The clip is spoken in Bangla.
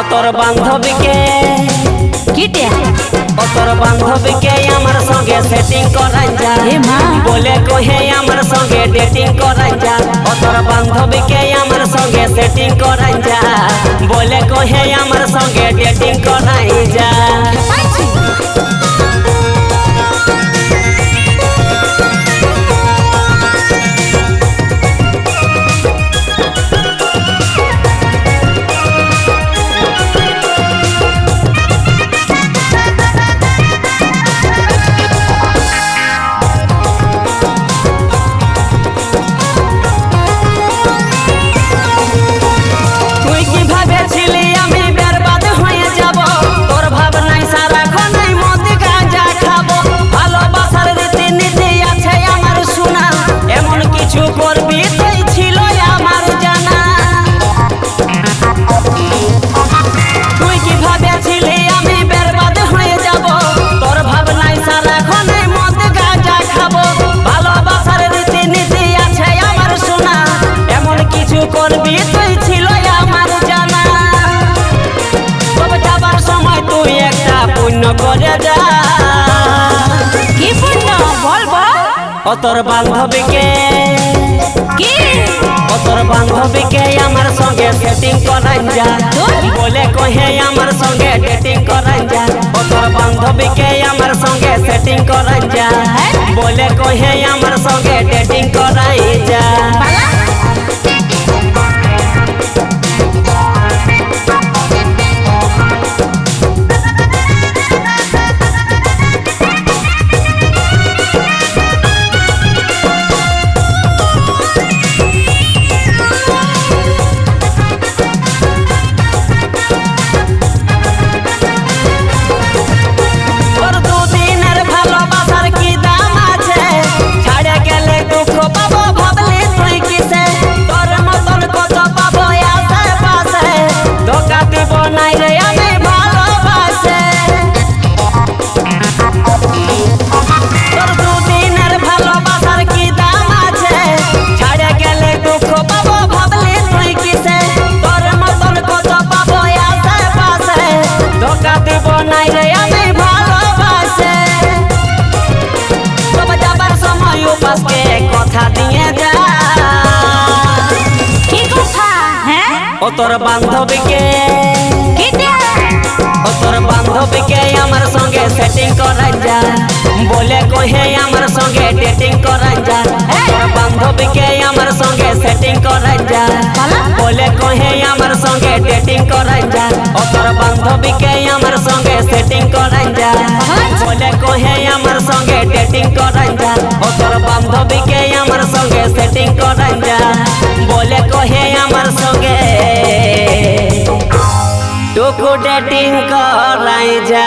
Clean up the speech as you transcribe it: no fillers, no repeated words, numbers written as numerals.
তোর বান্ধবীকে কিটে তোর বান্ধবীকে আমার সঙ্গে সেটিং করাই যা বলে কহে আমার সঙ্গে ডেটিং করাই যা তোর বান্ধবীকে আমার সঙ্গে সেটিং করাই যা বলে কহে আমার সঙ্গে ডেটিং করাই যা করবি তুই ছিল আমার জানা তবে যাবার সময় তুই একটা পুণ্য করে যা কি পুণ্য বল বল তোর বান্ধবীকে কি তোর বান্ধবীকে আমার সঙ্গে সেটিং করাই যা বলে কহে আমার সঙ্গে ডেটিং করাই যা তোর বান্ধবীকে আমার সঙ্গে সেটিং করাই যা বলে কহে আমার সঙ্গে ডেটিং করাই যা কথা দিয়ে যা কি কথা হ্যাঁ তোর বান্ধবীকে তোর বান্ধবীকে আমার সঙ্গে সেটিং করাই যা বলে কহে আমার সঙ্গে ডেটিং করাই যা তোর বান্ধবীকে আমার সঙ্গে সেটিং করাই যা বলে কহে আমার সঙ্গে ডেটিং করাই যা তোর বান্ধবীকে আমার সঙ্গে সেটিং করাই যা বলে কহে আমার সঙ্গে ডেটিং করাই যা তোর বান্ধবীকে আমার সঙ্গে সেটিং করাই যা বলে কহে আমার সঙ্গে টুকু ডেটিং করাই যা।